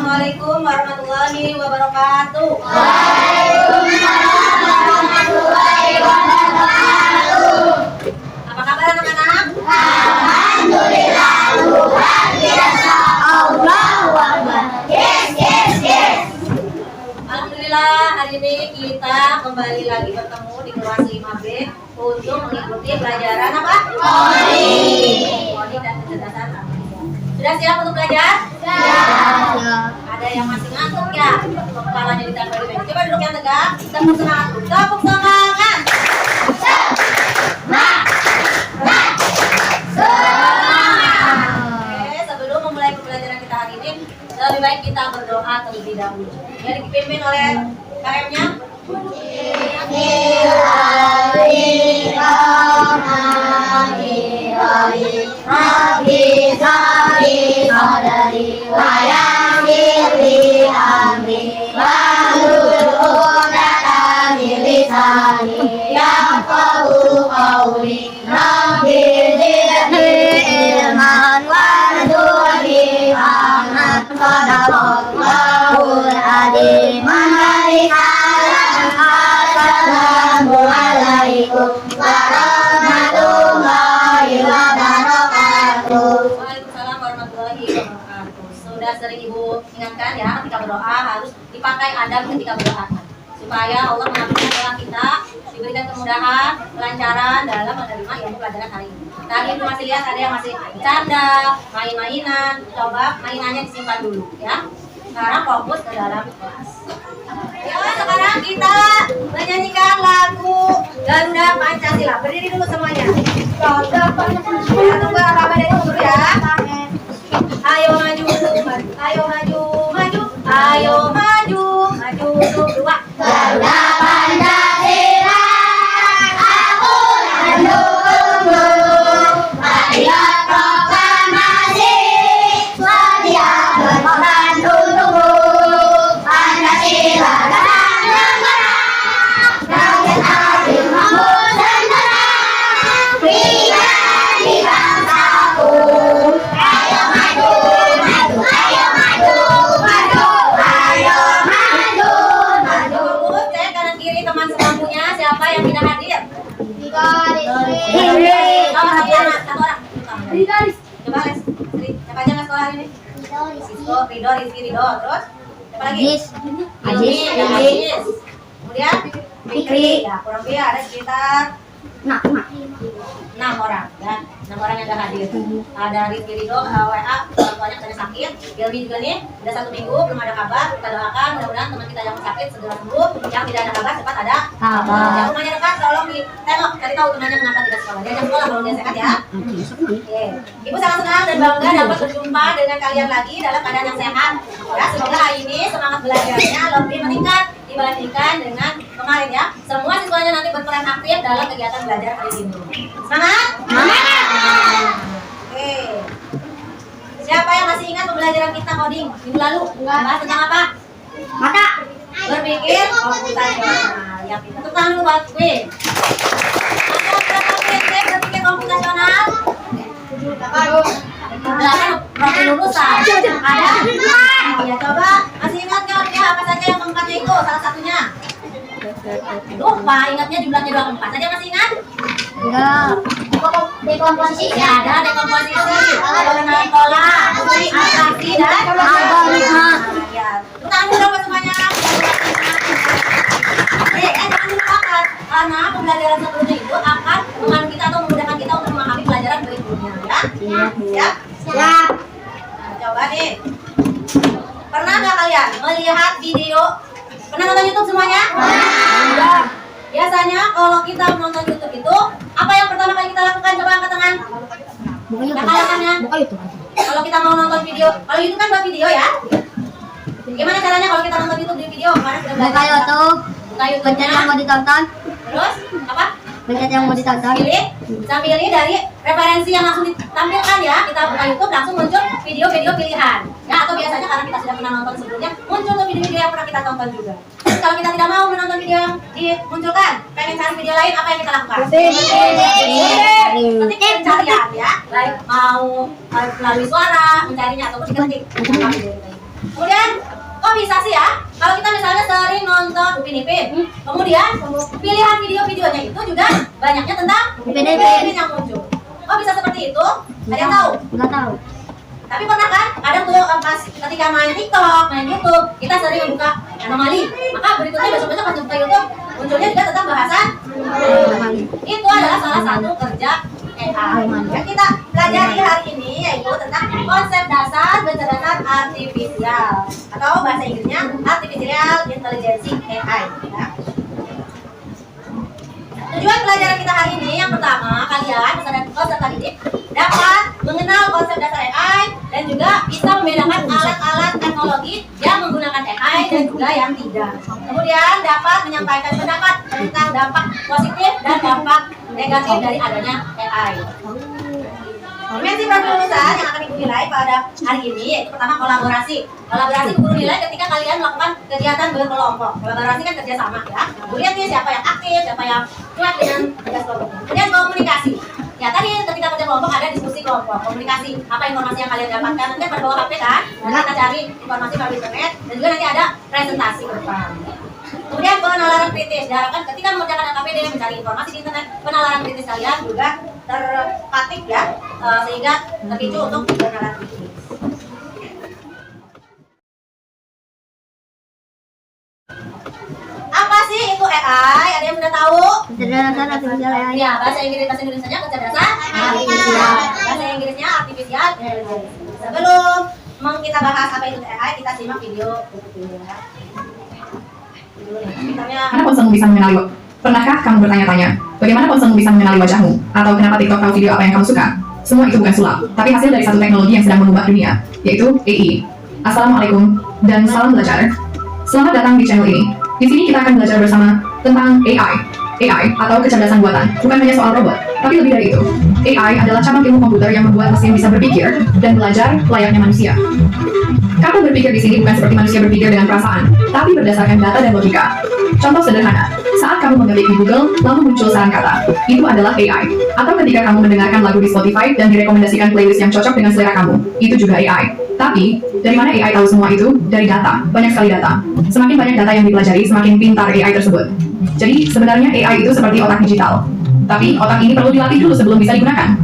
Assalamualaikum warahmatullahi wabarakatuh. Waalaikumsalam warahmatullahi wabarakatuh. Apa kabar anak-anak? Alhamdulillah, luar biasa. Allahu Akbar. Yes, yes, yes. Alhamdulillah, hari ini kita kembali lagi bertemu di kelas 5B untuk mengikuti pelajaran apa? Coding dan kecerdasan artifisial. Sudah siap untuk belajar? Siap. Ada yang masih ngantuk ya? Kepalanya ditaruh di meja. Coba duduk yang tegak. Tepuk semangat. Tepuk semangat. Oke, sebelum memulai pembelajaran kita hari ini, lebih baik kita berdoa terlebih dahulu. Yang dipimpin oleh KM-nya. Assalamualaikum warahmatullahi wabarakatuh. Waalaikumsalam warahmatullahi wabarakatuh. Sudah sering Ibu ingatkan ya, ketika berdoa harus dipakai adab ketika berdoa, supaya Allah mengabulkan doa kita, diberikan kemudahan, kelancaran dalam menerima ilmu pelajaran hari ini. Tadi Ibu masih lihat ada yang masih bercanda, main-mainan. Coba mainannya disimpan dulu ya. Sekarang fokus ke dalam kelas. Ya, sekarang kita menyanyikan lagu Garuda Pancasila. Berdiri dulu semuanya. Garuda Pancasila. Ya, tunggu apa-apa dari dulu ya. Ayo maju, maju. Ayo maju, maju. Ayo maju, maju. Dua. Garuda Pancasila, aku mendukungmu. Ayo proklamasi, sedia berkorban untukmu. Pancasila datang negara, rakyat adil mampu sendiri. Pribadi bangsaku. Ayo maju, maju, ayo maju, maju, ayo maju, maju. Fokus, cek kanan kiri teman sebangkunya. Siapa yang tidak hadir? Satu orang. Coba les. Siapa aja nggak sekolah hari ini? Sisko, Ridho, Rizky, Ridho. Terus? Siapa lagi? Ajis. Ajis. Kemudian? Fikri. Ya, kurang lebih ada sekitar 6 orang ya, 6 orang yang nggak hadir. Ada Rizky Ridho, WA, orang tuanya katanya sakit. Ilmi juga nih, udah 1 minggu belum ada kabar. Kita doakan mudah-mudahan teman kita yang sakit segera sembuh, yang tidak ada kabar cepat ada kabar. Yang rumahnya dekat tolong ditengok, cari tahu temannya mengapa tidak sekolah. Dia sekolah kalau dia sehat ya. Oke. Ibu sangat senang dan bangga dapat berjumpa dengan kalian lagi dalam keadaan yang sehat. Ya, semoga hari ini semangat belajarnya lebih meningkat dibandingkan dengan kemarin ya. Semua siswanya nanti berperan aktif dalam kegiatan belajar hari ini. Semangat? Oke. Siapa yang masih ingat pembelajaran kita coding minggu lalu? Bahas tentang apa? Mata. Berpikir komputasional. Ya, tepuk tangan dulu buat gue. Ada berapa prinsip berpikir komputasional? Belasan profil lulusan. Ada? Ya, coba masih ingat nggak ya apa saja yang keempatnya itu? Salah satunya. Lupa, ingatnya jumlahnya 24 saja masih ingat? Enggak. Dekomposisi. Ya, ada dekomposisi, pola, atraksi dan Algoritma. Ya, tepuk dulu buat semuanya. Jangan dilupakan karena pembelajaran sebelumnya itu akan membantu kita atau memudahkan kita untuk memahami pelajaran berikutnya ya. Siap? Siap. Nah, coba nih. Pernah nggak kalian melihat video? Pernah nonton YouTube semuanya? Pernah. Biasanya kalau kita menonton YouTube itu, apa yang pertama kali kita lakukan? Coba angkat tangan. Buka Yang YouTube. kaliannya. Buka YouTube. Kalau kita mau nonton video, kalau YouTube kan buat video ya. Gimana caranya kalau kita nonton YouTube di video? Kemarin sudah Buka belajar. YouTube. Buka Pencet yang YouTube-nya. mau ditonton. Terus apa? Pencet yang mau ditonton. Sambil ini dari referensi yang langsung ditampilkan ya. Kita buka YouTube langsung muncul video-video pilihan. Ya, atau biasanya karena kita sudah pernah nonton sebelumnya, muncul tuh video-video yang pernah kita tonton juga. Terus kalau kita tidak mau menonton video yang dimunculkan, pengen cari video lain, apa yang kita lakukan? Ketik pencarian ya. Baik mau melalui suara mencarinya ataupun diketik. Kemudian kok bisa sih ya? Kalau kita misalnya sering nonton Upin Ipin, kemudian pilihan video-videonya itu juga banyaknya tentang Upin Upin Ipin Ipin yang muncul. Kok bisa seperti itu? Ada yang tahu? Nggak tahu. Tapi pernah kan? Kadang tuh pas ketika main TikTok, main YouTube, kita sering membuka anomali. Maka berikutnya besok-besok pas buka YouTube, munculnya juga tentang bahasan anomali. Itu adalah salah satu kerja AI. Yang kita pelajari hari ini yaitu tentang konsep dasar kecerdasan artifisial atau bahasa Inggrisnya artificial intelligence AI. Ya. Tujuan pelajaran kita hari ini yang pertama, kalian peserta didik dapat mengenal konsep dasar AI dan juga bisa membedakan alat-alat teknologi yang menggunakan AI dan juga yang tidak. Kemudian dapat menyampaikan pendapat tentang dampak positif dan dampak negatif dari adanya AI. Dimensi profil lulusan yang akan ibu nilai pada hari ini yaitu pertama kolaborasi. Kolaborasi guru nilai ketika kalian melakukan kegiatan berkelompok. Kolaborasi kan kerjasama ya. Lihat nih siapa yang aktif, siapa yang cuek dengan tugas kelompok. Kemudian komunikasi. Ya tadi ketika kerja kelompok ada diskusi kelompok, komunikasi. Apa informasi yang kalian dapatkan? Nanti pada bawa HP kan? Nanti kita cari informasi melalui internet dan juga nanti ada presentasi ke depan. Kemudian penalaran kritis, diharapkan ketika mengerjakan LKPD mencari informasi di internet, penalaran kritis kalian juga terpatik ya, sehingga terpicu untuk penalaran kritis. Apa sih itu AI? Ada yang sudah tahu? Kecerdasan artifisial AI. Ya, bahasa Inggrisnya kecerdasan artifisial. Bahasa Inggrisnya artificial intelligence. Sebelum kita bahas apa itu AI, kita simak video dulu ya. Karena ponselmu bisa mengenali. Pernahkah kamu bertanya-tanya, bagaimana ponselmu bisa mengenali wajahmu? Atau kenapa TikTok tahu video apa yang kamu suka? Semua itu bukan sulap, tapi hasil dari satu teknologi yang sedang mengubah dunia, yaitu AI. Assalamualaikum, dan salam belajar. Selamat datang di channel ini. Di sini kita akan belajar bersama tentang AI. AI atau kecerdasan buatan, bukan hanya soal robot, tapi lebih dari itu. AI adalah cabang ilmu komputer yang membuat mesin bisa berpikir dan belajar layaknya manusia. Kata berpikir di sini bukan seperti manusia berpikir dengan perasaan, tapi berdasarkan data dan logika. Contoh sederhana, saat kamu mengetik di Google, lalu muncul saran kata, itu adalah AI. Atau ketika kamu mendengarkan lagu di Spotify dan direkomendasikan playlist yang cocok dengan selera kamu, itu juga AI. Tapi, dari mana AI tahu semua itu? Dari data, banyak sekali data. Semakin banyak data yang dipelajari, semakin pintar AI tersebut. Jadi, sebenarnya AI itu seperti otak digital. Tapi, otak ini perlu dilatih dulu sebelum bisa digunakan.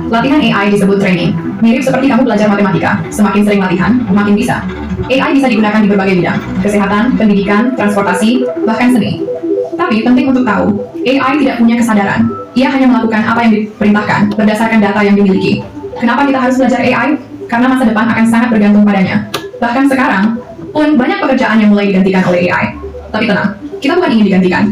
Latihan AI disebut training. Mirip seperti kamu belajar matematika, semakin sering latihan, makin bisa. AI bisa digunakan di berbagai bidang, kesehatan, pendidikan, transportasi, bahkan seni. Tapi penting untuk tahu, AI tidak punya kesadaran. Ia hanya melakukan apa yang diperintahkan berdasarkan data yang dimiliki. Kenapa kita harus belajar AI? Karena masa depan akan sangat bergantung padanya. Bahkan sekarang, pun banyak pekerjaan yang mulai digantikan oleh AI. Tapi tenang, kita bukan ingin digantikan.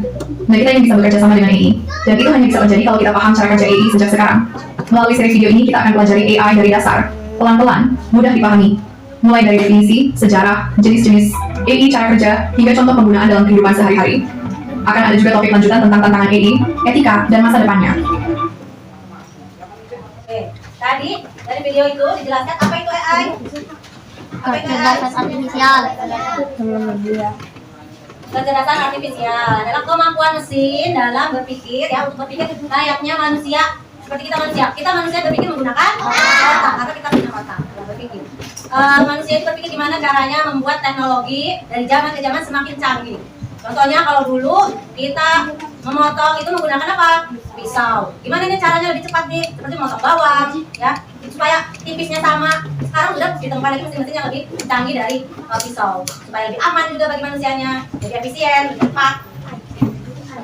Nah, kita ingin bisa bekerja sama dengan AI. Dan itu hanya bisa terjadi kalau kita paham cara kerja AI sejak sekarang. Melalui seri video ini, kita akan pelajari AI dari dasar, pelan-pelan, mudah dipahami. Mulai dari definisi, sejarah, jenis-jenis AI, cara kerja, hingga contoh penggunaan dalam kehidupan sehari-hari. Akan ada juga topik lanjutan tentang tantangan AI, etika, dan masa depannya. Oke, tadi dari video itu dijelaskan apa itu AI? Apa itu AI? Kecerdasan artifisial. Kecerdasan artifisial adalah kemampuan mesin dalam berpikir ya, untuk berpikir layaknya manusia. Seperti kita manusia berpikir menggunakan otak, atau kita punya otak dalam berpikir. Manusia itu berpikir gimana caranya membuat teknologi dari zaman ke zaman semakin canggih. Contohnya kalau dulu kita memotong itu menggunakan apa? Pisau. Gimana ini caranya lebih cepat nih? Seperti memotong bawang, ya, supaya tipisnya sama. Sekarang udah ditemukan lagi mesin-mesin yang lebih canggih dari pisau, supaya lebih aman juga bagi manusianya, lebih efisien, lebih cepat.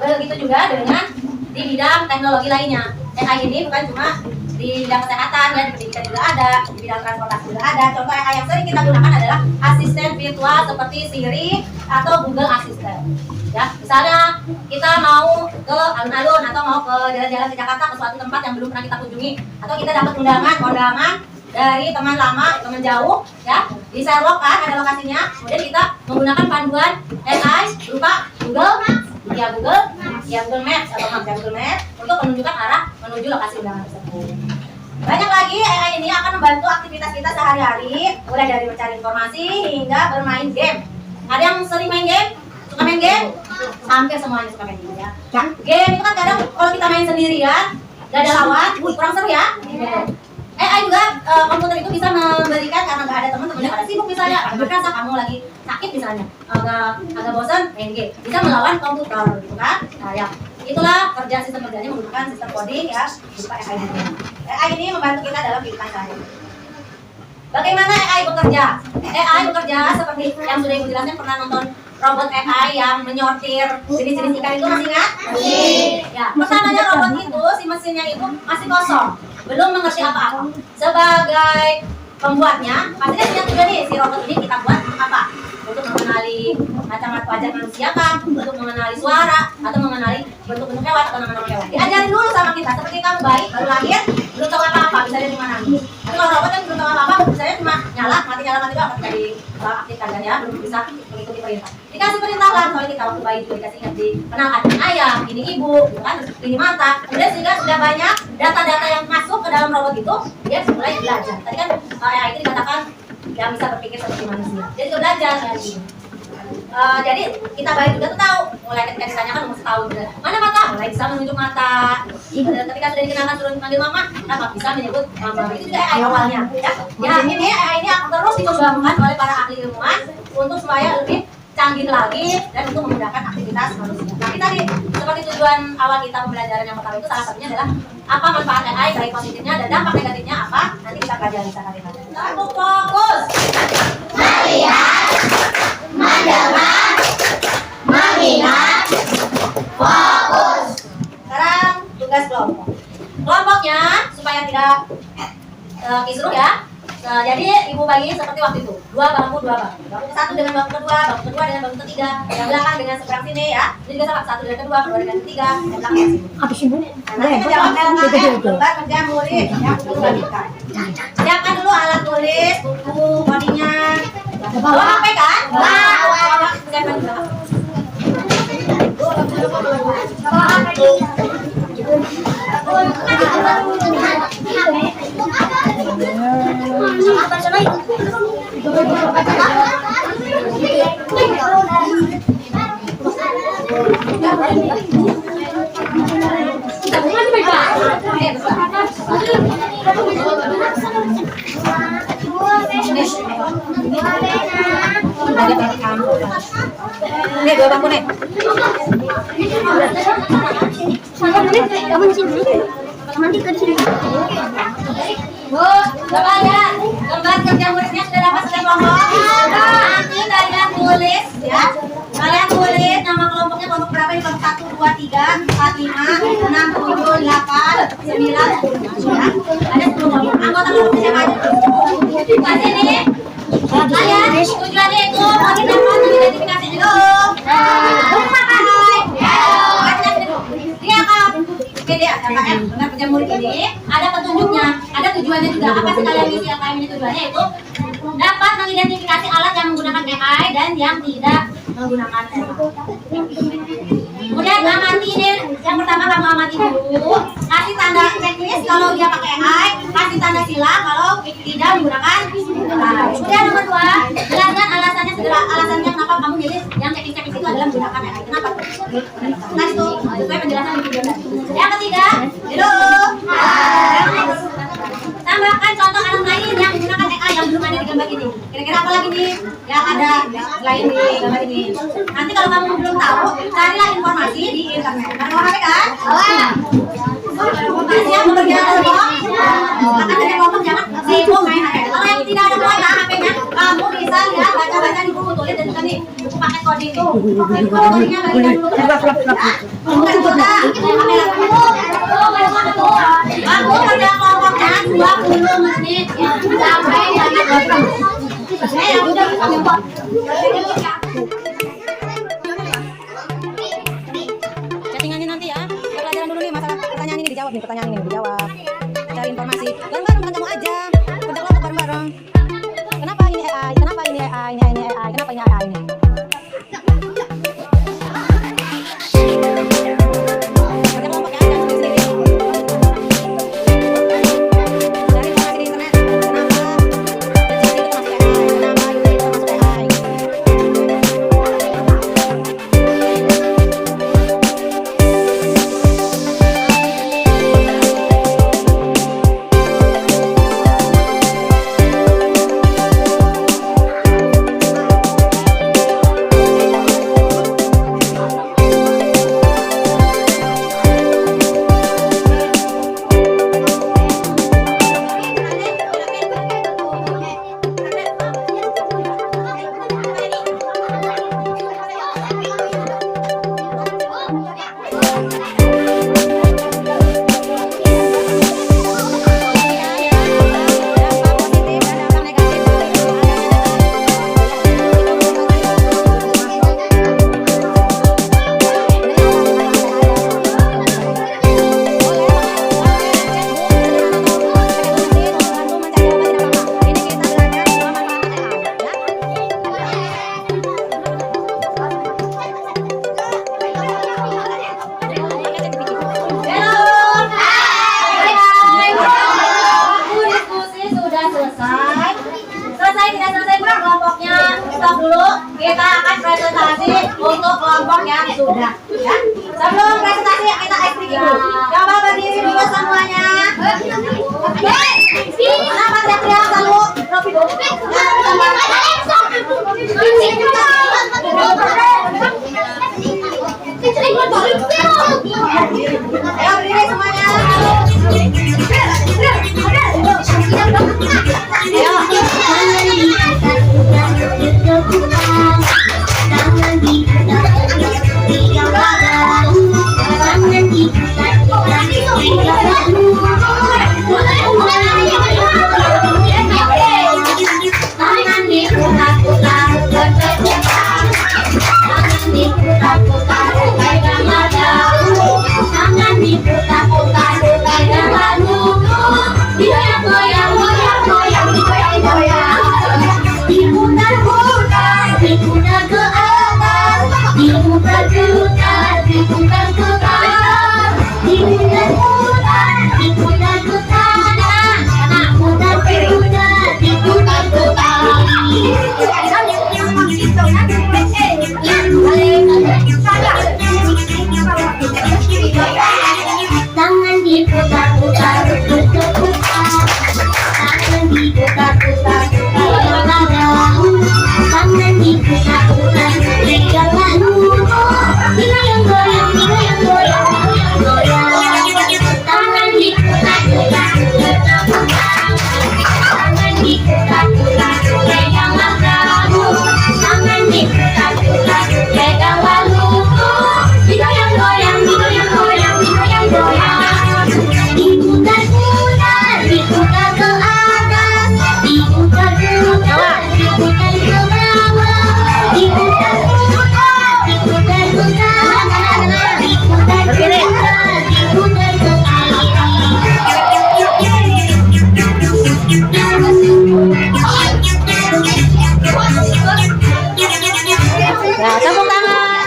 Begitu juga dengan di bidang teknologi lainnya. AI ini bukan cuma di bidang kesehatan ya, di pendidikan juga ada, di bidang transportasi juga ada. Contoh AI yang sering kita gunakan adalah asisten virtual seperti Siri atau Google Assistant. Ya, misalnya kita mau ke alun-alun atau mau ke jalan-jalan ke Jakarta, ke suatu tempat yang belum pernah kita kunjungi, atau kita dapat undangan dari teman lama, teman jauh, ya, di Sherlock kan ada lokasinya. Kemudian kita menggunakan panduan AI berupa Google Maps atau Google Maps untuk menunjukkan arah menuju lokasi undangan tersebut. Banyak lagi AI ini akan membantu aktivitas kita sehari-hari, mulai dari mencari informasi hingga bermain game. Ada yang sering main game? Suka main game? Hampir semuanya suka main game ya. Game itu kan kadang kalau kita main sendirian, gak ada lawan, kurang seru ya. AI juga komputer itu bisa memberikan karena nggak ada teman-temannya pada sibuk misalnya, merasa kamu lagi sakit misalnya, agak bosan main game, bisa melawan komputer gitu kan. Nah ya itulah kerja sistem kerjanya menggunakan sistem coding ya berupa AI ini. AI ini membantu kita dalam kehidupan sehari-hari. Bagaimana AI bekerja? AI bekerja seperti yang sudah ibu jelaskan. Pernah nonton robot AI yang menyortir jenis-jenis ikan itu, masih ingat? Ya, pertamanya robot itu, si mesinnya itu masih kosong, belum mengerti apa-apa. Sebagai pembuatnya, pasti kan punya tujuan nih, si robot ini kita buat apa? Untuk mengenali macam-macam wajah manusia kan, untuk mengenali suara, atau mengenali bentuk-bentuk hewan atau nama-nama hewan. Diajarin dulu sama kita, seperti kamu bayi, baru lahir, belum tahu apa-apa, bisa dari mana nih. Tapi kalau robot kan belum tahu apa-apa, misalnya cuma nyala, mati doang ketika diaktifkan kan ya, belum bisa mengikuti perintah. Dikasih perintah lah, soalnya kita waktu bayi juga dikasih ingat di kenalkan ayah, ini ibu, gitu kan, ini mata. Kemudian sehingga sudah banyak data-data yang masuk ke dalam robot itu, dia mulai belajar. Tadi kan AI itu dikatakan yang bisa berpikir seperti manusia. Dia juga belajar kayak gitu. Jadi kita bayi juga tuh tahu, mulai ketika ditanyakan umur setahun juga, mana mata, mulai bisa menunjuk mata. Ketika sudah dikenalkan suruh manggil mama, kenapa bisa menyebut mama. Itu juga AI awalnya. Ya ini AI ini akan terus dikembangkan oleh para ahli ilmuwan untuk supaya lebih canggih lagi dan untuk memudahkan aktivitas manusia. Tapi tadi seperti tujuan awal kita pembelajaran yang pertama itu salah satunya adalah apa manfaat AI, baik positifnya dan dampak negatifnya apa, nanti kita pelajari sekali-kali. Aku fokus. Melihat, mendengar, mengingat, fokus. Sekarang tugas kelompok. Kelompoknya supaya tidak kisruh ya. Jadi ibu bagi seperti waktu itu, dua bangku. Bangku satu dengan bangku kedua dengan bangku ketiga, yang belakang dengan seberang sini ya. Ini juga sama, satu dengan kedua dengan ketiga, yang belakang sini. Habis ibu. Nah, nanti menjawabnya lembar kerja murid yang perlu bagikan. Siapkan dulu alat tulis, buku, codingnya. Bawa HP kan? Bawa. Siapkan dulu. Bawa HP. Nih, dua bangku nih. Kamu di sini. Nanti ke sini. Bu, coba lihat lembar kerja muridnya sudah dapat sudah kelompok. Nanti kalian tulis ya. Kalian tulis nama kelompoknya kelompok berapa ini? Kelompok 1, 2, 3, 4, 5, 6, 7, 8, 9, 10 ya. Ada 10 kelompok. Anggota kelompoknya siapa aja? Di sini. Kalian tujuannya itu bagi dapat identifikasi dulu. Dia KKM benar kerja murid ini ada petunjuknya, ada tujuannya juga. Apa sih kalian misi KKM ini? Tujuannya itu dapat mengidentifikasi alat yang menggunakan AI dan yang tidak menggunakan AI. Kemudian amati ini, yang pertama kamu amati dulu, kasih tanda checklist kalau dia pakai AI, kasih tanda sila kalau tidak menggunakan AI. Kemudian nomor 2, jelaskan alasannya alasannya kenapa kamu milih yang checklist itu adalah menggunakan AI. Kenapa? Nah itu sesuai penjelasan di video tadi. Yang ketiga, duduk. Tambahkan contoh alat lain yang menggunakan AI yang belum ada di gambar ini. Kira-kira apa lagi nih yang ada selain di gambar ini? Nanti kalau kamu belum tahu, carilah informasi di internet. Ada HP kan? Kasih yang bekerja kelompok. Akan dari kelompok jangan sibuk main HP. Kalau yang tidak ada kuota HP-nya, kamu bisa lihat baca-baca di buku tulis dan juga nih buku paket coding itu. Buku codingnya bagikan dulu ke dalam. Bukan kuota. Aku kerja kelompoknya 20 menit sampai dengan 20. Udah chattingannya nanti ya. Pelajaran dulu nih masalah pertanyaan ini dijawab nih, pertanyaan ini dijawab. Cari informasi. Bareng-bareng bukan kamu aja. Kerja kelompok bareng-bareng. Kenapa ini AI? Kenapa ini AI? Ini AI? Kenapa ini AI ini? kita akan presentasi untuk kelompok yang sudah. Ya. Sebelum presentasi kita acting dulu. Coba berdiri dulu semuanya. Kenapa teriak selalu? Robi dulu. Ayo berdiri semuanya. Tangan diputar-putar, bergetar. Tangan diputar-putar, bergetar. Tangan diputar-putar, bergetar. Goyang-goyang, goyang-goyang, goyang-goyang. Tangan diputar-putar, bergetar. Tangan diputar-putar, pegang lagu. Tangan diputar-putar, pegang lagu. Goyang-goyang, goyang-goyang, goyang-goyang. Diputar-putar, diputar ke atas. Diputar-putar, diputar ke bawah. Diputar-putar, diputar ke kanan. Diputar-putar, diputar ke Ya, tepuk tangan.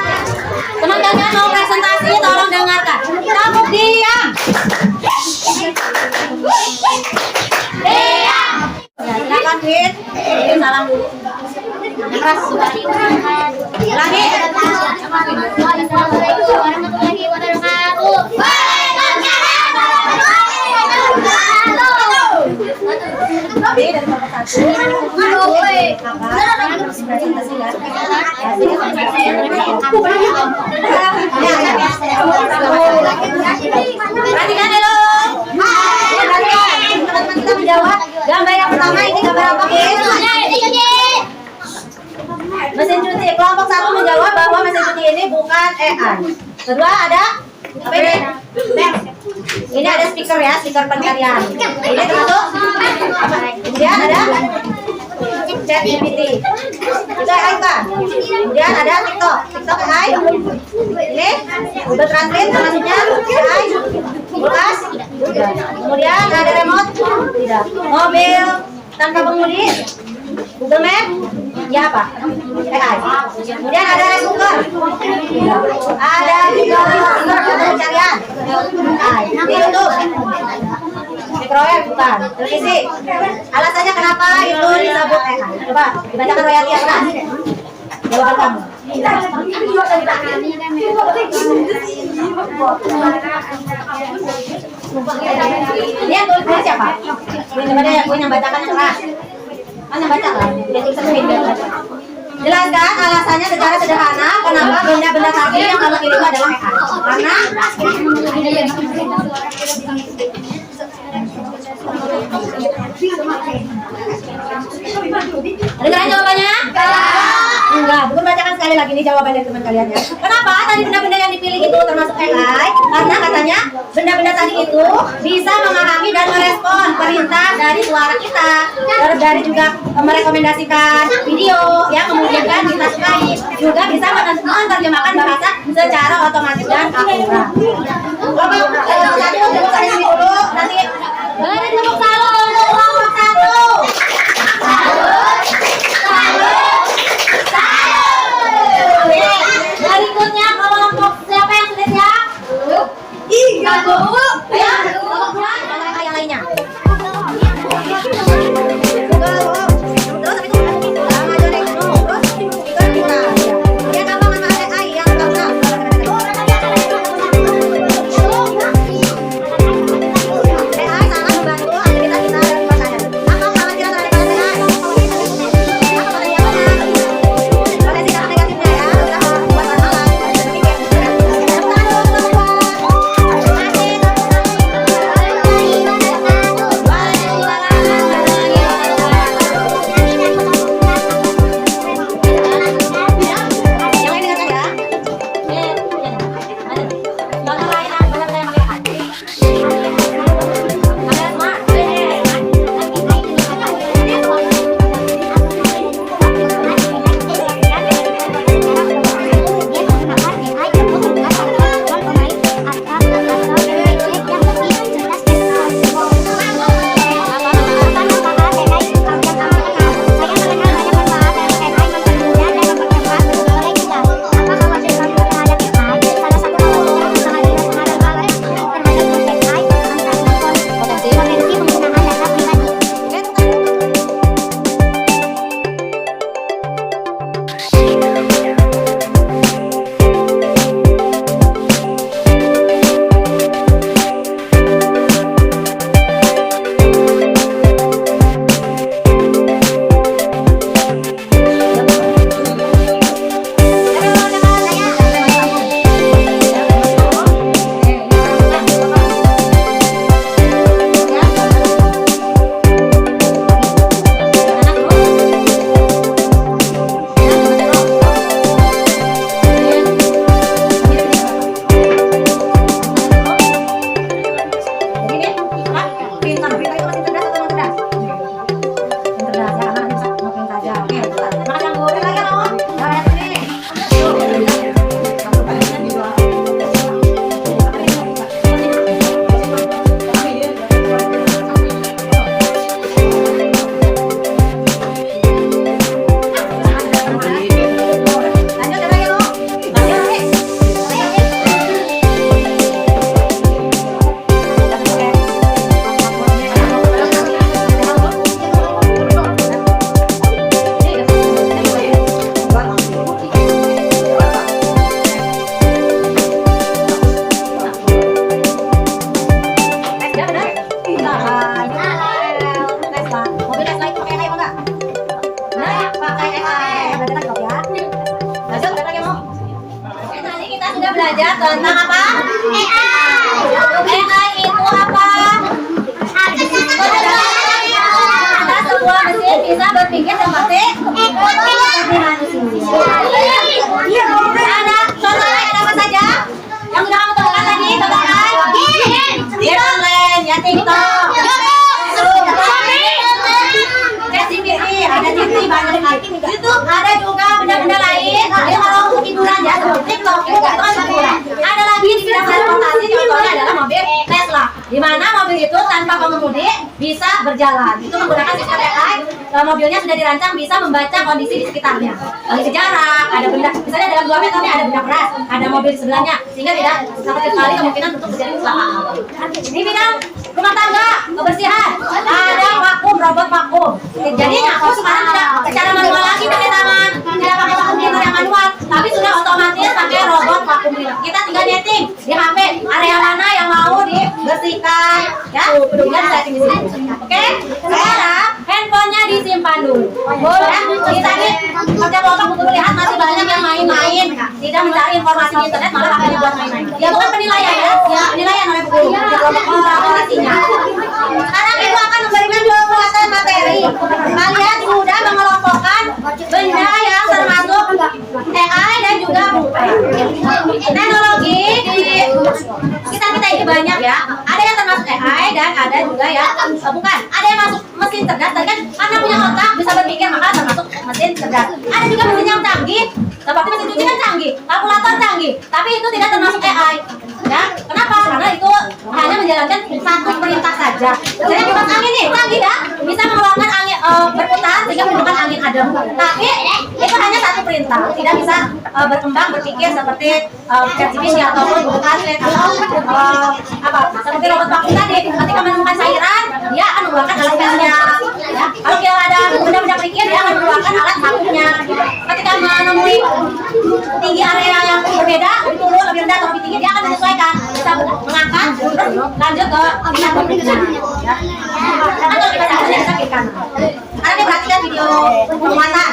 Teman-teman mau presentasi, tolong dengarkan. Tepuk diam. Diam. Ya, silakan Fit. Salam dulu. Yang keras. Lagi. Assalamualaikum warahmatullahi wabarakatuh. Dari kelompok 1. Perhatikan dulu. Perhatikan. Teman-teman kita menjawab. Gambar yang pertama ini gambar apa, Fit? Mesin cuci. Kelompok 1 menjawab bahwa mesin cuci ini bukan AI. Kedua ada apa ini? Ini ada speaker ya, speaker pencarian. Ini termasuk. Kemudian ada chat GPT. Itu AI kan? Kemudian ada TikTok. TikTok AI. Ini Google Translate termasuknya AI. Kulkas. Kemudian ada remote. Tidak. Mobil tanpa pengemudi. Google Map. Ya apa? AI. Kemudian ada rice cooker. Ada juga pencarian. AI. Di YouTube. Microwave bukan. Televisi. Alasannya kenapa itu disebut AI? Coba dibacakan royalti atas. Jawaban kamu. Ini yang tulis siapa? Coba deh, gue yang bacakan yang keras. Kan yang baca kan? Dia tulisan video baca. Jelaskan alasannya secara sederhana kenapa benda-benda tadi yang kamu kirim adalah AI. Karena dengarin jawabannya? Enggak, bukan bacakan sekali lagi nih jawaban dari teman kalian ya. Kenapa tadi benda-benda yang dipilih itu termasuk AI? Karena katanya benda-benda tadi itu bisa memahami dan merespon perintah dari suara kita, dari juga merekomendasikan video yang memungkinkan kita sukai, juga bisa menerjemahkan bahasa secara otomatis dan akurat. Tadi untuk tadi dulu nanti beri tepuk tangan untuk kelompok 1. Berikutnya kelompok siapa yang sudah siap? Iya, Bu. Ayo, kelompoknya yang lainnya. Terus belajar tentang apa? AI itu apa? Ada sebuah mesin bisa berpikir seperti manusia. Ada contoh lain ada apa saja? Yang sudah kamu temukan tadi, contohkan. Game online, ya TikTok. Ada TV banyak sekali. Itu ada juga benda-benda lain. Jadi kalau untuk hiburan ya seperti TikTok itu kan hiburan. Ada lagi di bidang transportasi contohnya adalah mobil Tesla. Di mana mobil itu tanpa pengemudi bisa berjalan. Itu menggunakan sistem AI. Mobilnya sudah dirancang bisa membaca kondisi di sekitarnya. Kondisi jarak, ada benda, misalnya dalam 2 meter ada benda keras, ada mobil di sebelahnya, sehingga tidak sama sekali kemungkinan untuk terjadi kecelakaan. Di bidang rumah tangga, kebersihan, ada vakum, robot vakum. Jadi aku sekarang tidak secara manual lagi pakai tangan, tidak pakai vakum cleaner yang manual, tapi sudah otomatis pakai robot vakum cleaner. Kita tinggal setting di HP area mana yang mau dibersihkan, ya. Kemudian setting di sini. Oke? Sekarang handphonenya disimpan dulu. Boleh? Kita nih kerja kelompok untuk melihat masih banyak yang main-main, tidak mencari informasi di internet, malah akhirnya buat main-main. Ya bukan penilaian ya, penilaian oleh guru. Informasinya. Sekarang ibu akan memberikan 2 penjelasan materi. Kalian sudah mengelompokkan benda yang termasuk AI dan juga teknologi di kita ini banyak ya. Ada yang termasuk AI dan ada juga yang bukan. Ada yang masuk mesin cerdas, tadi kan karena punya otak bisa berpikir maka termasuk mesin cerdas. Ada juga mesin yang canggih, seperti mesin cuci kan canggih, kalkulator canggih, tapi itu tidak termasuk AI. Ya, kenapa? Karena itu hanya menjalankan satu perintah saja. Jadi kipas angin nih, canggih ya, bisa mengeluarkan angin berputar sehingga menimbulkan angin adem. Tapi itu hanya satu perintah, tidak bisa berkembang berpikir seperti ChatGPT ataupun Google Translate atau apa? Seperti robot vakum tadi, ketika menemukan cairan, dia akan mengeluarkan alat pelnya. Ya, kalau dia ada benda-benda kerikil, dia akan mengeluarkan alat vakumnya. Ketika menemui tinggi area yang berbeda, lebih turun, lebih rendah atau lebih tinggi, dia akan menyesuaikan, bisa mengangkat, lanjut ke tingkat berikutnya. Ya, jangan kalau kita cari bisa klik kanan. Sekarang dia perhatikan video penguatan.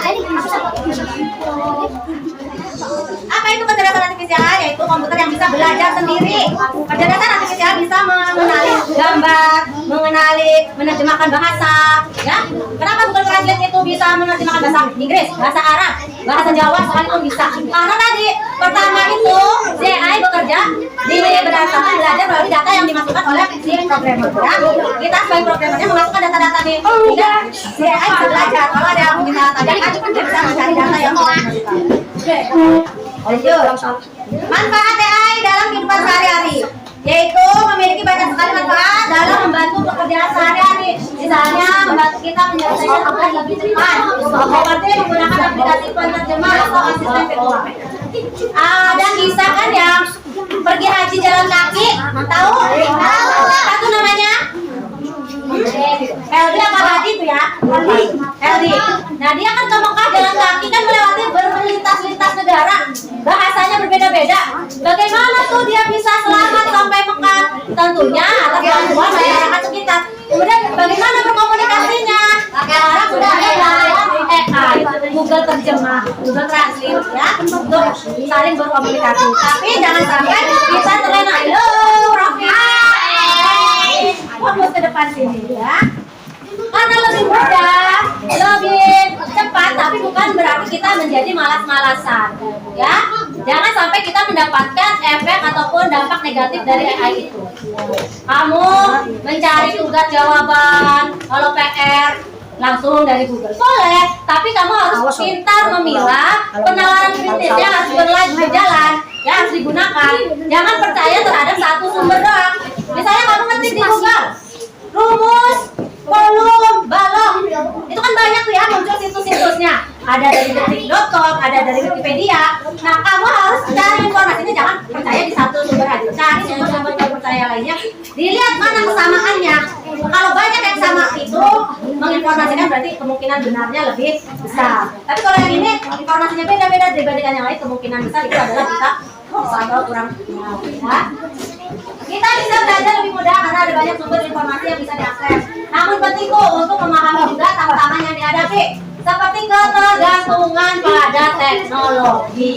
Apa itu kecerdasan artifisial? Yaitu komputer yang bisa belajar sendiri. Kecerdasan artifisial bisa mengenali gambar, mengenali, menerjemahkan bahasa. Ya, kenapa Google Translate itu bisa menerjemahkan bahasa Inggris, bahasa Arab, bahasa Jawa sekalipun bisa? Karena tadi pertama itu AI bekerja di berdasarkan belajar melalui data yang dimasukkan oleh si programmer. Ya, kita sebagai programmernya memasukkan data-data di sehingga si AI bisa belajar. Kalau ada yang kita tanyakan, dia bisa mencari data yang dimasukkan. Lanjut. Manfaat AI dalam kehidupan sehari-hari, yaitu memiliki banyak sekali manfaat dalam membantu pekerjaan sehari-hari. Misalnya membantu kita menyelesaikan tugas lebih cepat, seperti menggunakan aplikasi penerjemah atau asisten virtual. Ada kisah kan yang pergi haji jalan kaki, tahu? Apa tuh namanya? Heldi apa Hadi itu ya? Heldi. Nah dia kan ke Mekah jalan kaki kan melewati berlintas-lintas negara, bahasanya berbeda-beda. Bagaimana tuh dia bisa selamat sampai Mekah? Tentunya atas bantuan masyarakat sekitar. Kemudian bagaimana berkomunikasinya? Sekarang sudah ada AI, Google terjemah, Google Translate ya untuk saling berkomunikasi. Tapi jangan sampai kita terlena. Halo, Raffi. Fokus ke depan sini ya. Karena lebih mudah, lebih cepat, tapi bukan berarti kita menjadi malas-malasan. Ya, jangan sampai kita mendapatkan efek ataupun dampak negatif dari AI itu. Kamu mencari tugas jawaban, kalau PR langsung dari Google boleh, tapi kamu harus pintar memilah, penawaran kritisnya harus berjalan, ya harus digunakan. Jangan percaya terhadap satu sumber doang. Misalnya kamu ngetik di Google rumus kolom balok, itu kan banyak tuh ya muncul situs-situsnya. Ada dari detik.com, ada dari Wikipedia. Nah kamu harus cari informasinya, jangan percaya di satu sumber aja. Cari sumber-sumber terpercaya lainnya, dilihat mana kesamaannya. Kalau banyak yang sama itu menginformasikan berarti kemungkinan benarnya lebih besar. Tapi kalau yang ini informasinya beda-beda dibandingkan yang lain, kemungkinan besar itu adalah kita atau kurang ya. Kita bisa belajar lebih mudah karena ada banyak sumber informasi yang bisa diakses. Namun penting kok untuk memahami juga tantangan yang dihadapi. seperti ketergantungan pada teknologi.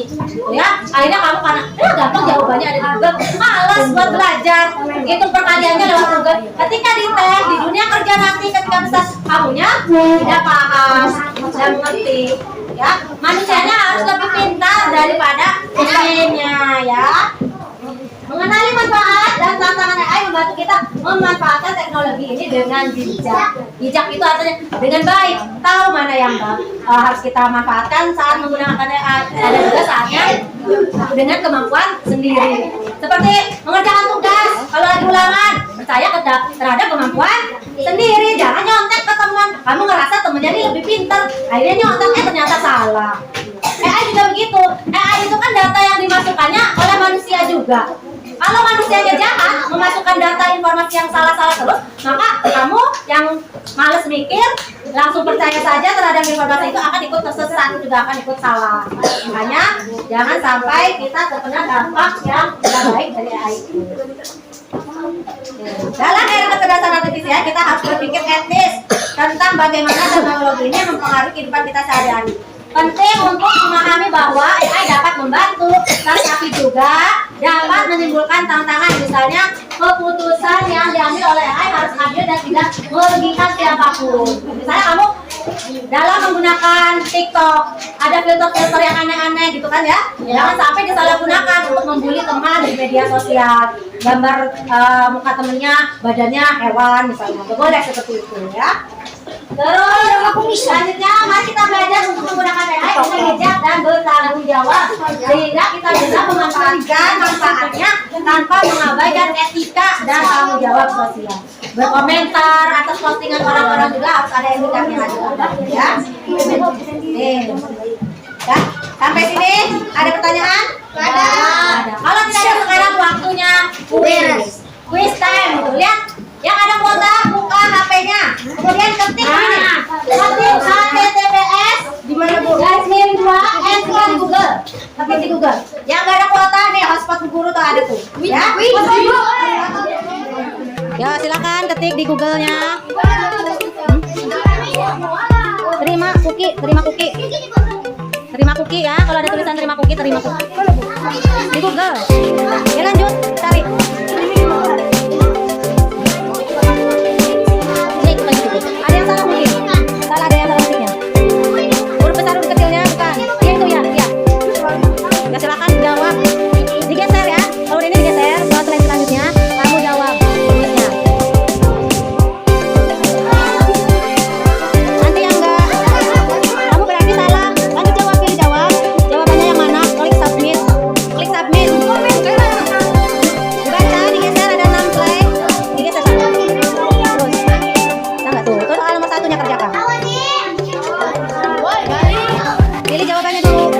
Ya, akhirnya kamu karena gampang jawabannya ada di Google, malas buat belajar. Itu perkaliannya lewat Google. Ketika dites di dunia kerja nanti ketika besar kamunya tidak paham dan mengerti. Ya, manusianya harus lebih pintar daripada mesinnya ya. Mengenali manfaat dan tantangan AI membantu kita memanfaatkan teknologi ini dengan bijak. Bijak itu artinya dengan baik, tahu mana yang harus kita manfaatkan saat menggunakan AI. Ada juga saatnya dengan kemampuan sendiri. Seperti mengerjakan tugas, kalau lagi ulangan, percaya terhadap kemampuan sendiri. Jangan nyontek ke teman. Kamu ngerasa temennya ini lebih pintar, akhirnya nyonteknya ternyata salah. AI juga begitu. AI itu kan data yang dimasukkannya oleh manusia juga. Kalau manusianya jahat, memasukkan data informasi yang salah-salah terus, maka kamu yang males mikir, langsung percaya saja terhadap informasi itu akan ikut tersesat, juga akan ikut salah. Makanya jangan sampai kita terkena dampak yang tidak baik dari AI. Dalam era kecerdasan artifisial, kita harus berpikir etis tentang bagaimana teknologi ini mempengaruhi kehidupan kita sehari-hari. Penting untuk memahami bahwa AI dapat membantu, tetapi juga dapat menimbulkan tantangan. Misalnya, keputusan yang diambil oleh AI harus adil dan tidak merugikan siapapun. Misalnya kamu dalam menggunakan TikTok, ada filter-filter yang aneh-aneh gitu kan ya. Jangan sampai disalahgunakan untuk membuli teman di media sosial. Gambar muka temennya, badannya hewan misalnya. Nggak boleh seperti itu ya. Terus selanjutnya mari kita belajar untuk menggunakan AI dengan bijak dan bertanggung jawab sehingga kita bisa memanfaatkan manfaatnya tanpa mengabaikan etika dan tanggung jawab sosial. Berkomentar atas postingan orang-orang juga harus ada etikanya ya. Ya, sampai sini ada pertanyaan? Ada. Kalau tidak ada sekarang waktunya quiz time. Lihat yang ada kuota, buka HP-nya, kemudian ketik ini, ketik HTTPS di mana Bu? Garis miring 2 enter di Google, ketik di Google. Yang nggak ada kuota nih, hotspot guru tuh ada tuh, ya. Ya silakan ketik di Google-nya. Terima cookie ya. Kalau ada tulisan terima cookie di Google. Ya lanjut, cari. Ada yang salah mungkin? Salah, ada yang salah ketiknya. Huruf besar, huruf kecilnya bukan. Iya itu ya. Ya silakan jawab. Digeser ya. Kalau ini digeser, soal selanjutnya kamu jawab tulisnya. Nanti yang enggak, kamu berarti salah. Lanjut jawab, pilih jawab. Jawabannya yang mana? Klik submit. Dibaca, digeser, ada 6 play. Digeser sana. Terus. Nah nggak tuh. Itu soal nomor 1-nya kerjakan. Pilih jawabannya dulu.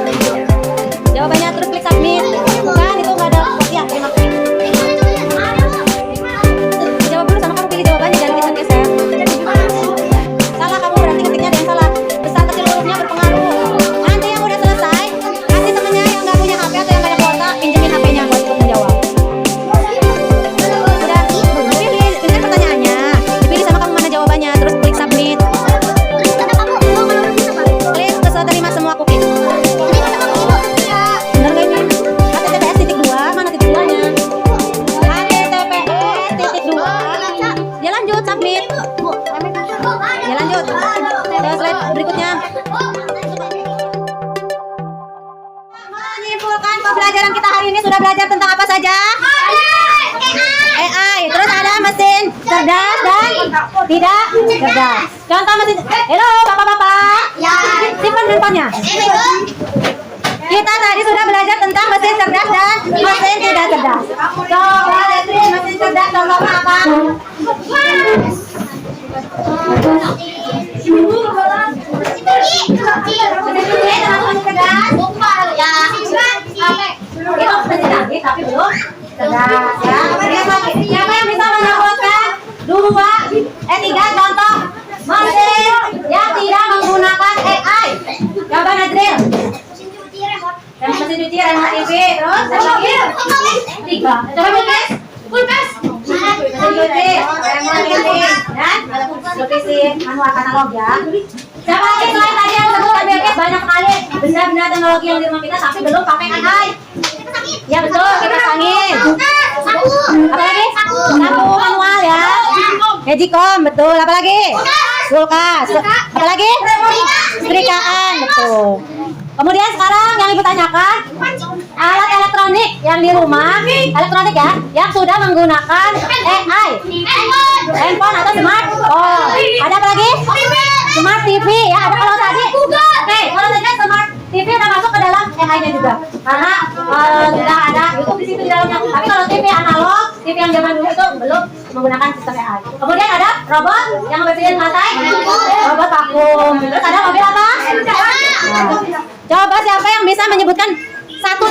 Jawabannya terus klik submit. Bukan, itu nggak ada. Ya, terima kasih. Jawab dulu sama kamu, pilih jawabannya, jangan geser-geser. Salah kamu, berarti ketiknya ada yang salah. Besar kecil hurufnya berpengaruh. Nanti yang udah selesai, kasih temennya yang nggak punya HP atau yang nggak ada kuota, pinjemin HP-nya buat ikut menjawab. Udah, pilih pertanyaannya. Dipilih sama kamu mana jawabannya, terus klik submit. Klik terima semua cookie. Bener nggak ini? HTTPS titik 2, mana titik 2-nya? HTTPS titik 2. Ya lanjut, submit. Ya lanjut. Slide berikutnya. Menyimpulkan pembelajaran kita hari ini sudah belajar tentang apa saja? AI. Terus ada mesin cerdas dan tidak cerdas. Contoh mesin. Halo bapak-bapak. Simpan handphonenya. Kita tadi sudah belajar tentang mesin cerdas dan mesin tidak cerdas. Coba lihat mesin cerdas contohnya apa? Tapi belum cerdas ya. Lihat lagi. Siapa yang bisa menyebutkan 3 contoh mesin yang tidak menggunakan AI? Coba Nadril. Mesin cuci, remote TV, terus lagi 3. Coba kulkas. Mesin cuci, remote TV, dan televisi manual analog ya. Siapa lagi selain tadi benda-benda teknologi yang di rumah kita tapi belum pakai AI. Ya betul, kipas angin. Apa lagi? Sapu manual ya. Magicom, betul. Apa lagi? Kulkas. Apa lagi? Setrikaan, betul. Kemudian sekarang yang ibu tanyakan, alat elektronik yang di rumah, elektronik ya, yang sudah menggunakan AI. Handphone atau smartphone. Ada apa lagi? Smart TV ya. Ada kalau tadi. Oke, kalau tadi kan smart TV udah masuk ke dalam AI-nya juga. Karena sudah ada YouTube di situ di dalamnya. Tapi kalau TV analog, TV yang zaman dulu itu belum menggunakan sistem AI. Kemudian ada robot yang bersihin lantai, robot vakum. Terus ada mobil apa? Coba siapa yang bisa menyebutkan satu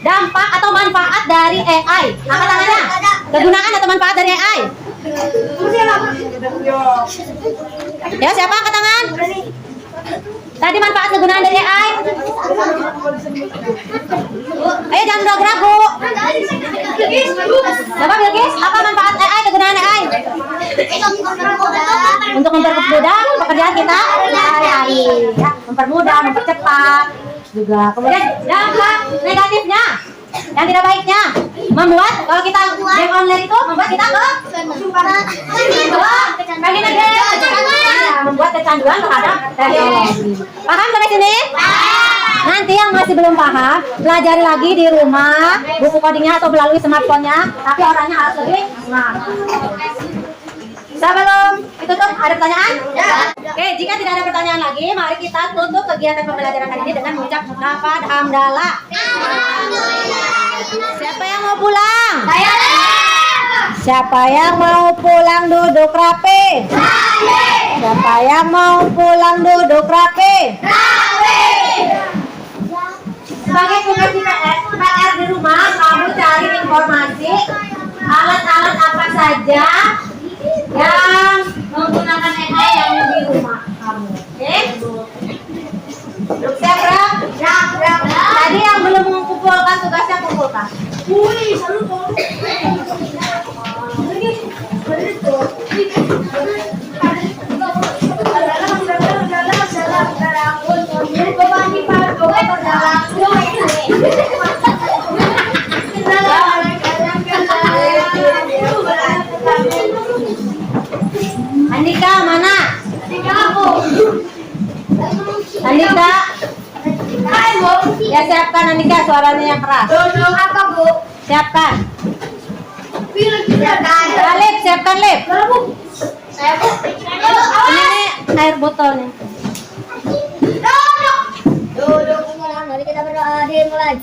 dampak atau manfaat dari AI? Angkat tangannya. Kegunaan atau manfaat dari AI? Ya, siapa angkat tangan? Tadi manfaat kegunaan dari AI? Ayo jangan ragu-ragu. Siapa Bilkis? Apa manfaat AI, kegunaan AI? Untuk mempermudah pekerjaan kita sehari-hari, ya. Mempermudah, mempercepat juga. Kemudian dampak negatifnya, yang tidak baiknya, membuat kalau kita game online itu membuat kita pengen aja, membuat kecanduan terhadap teknologi. Paham sampai sini? Nanti yang masih belum paham, pelajari lagi di rumah buku codingnya atau melalui smartphone-nya, tapi orangnya harus lebih smart. Sebelum ditutup, ada pertanyaan? Oke, jika tidak ada pertanyaan lagi, mari kita tutup kegiatan pembelajaran hari ini dengan mengucap lafaz hamdalah. Siapa yang mau pulang? Saya. Siapa yang mau pulang duduk rapi? Siapa yang mau pulang duduk rapi? Sebagai tugas PR di rumah, kamu cari informasi alat-alat apa saja yang menggunakan AI yang di rumah kamu. Oke? Siap, Bram? Tadi yang belum mengumpulkan tugasnya kumpulkan. Andika mana? Andika. Ya siapkan Andika, suaranya yang keras. Apa, Bu? Siapkan. Lip, siapkan Lip. Ini air botolnya. Duduk. Mari kita berdoa dimulai.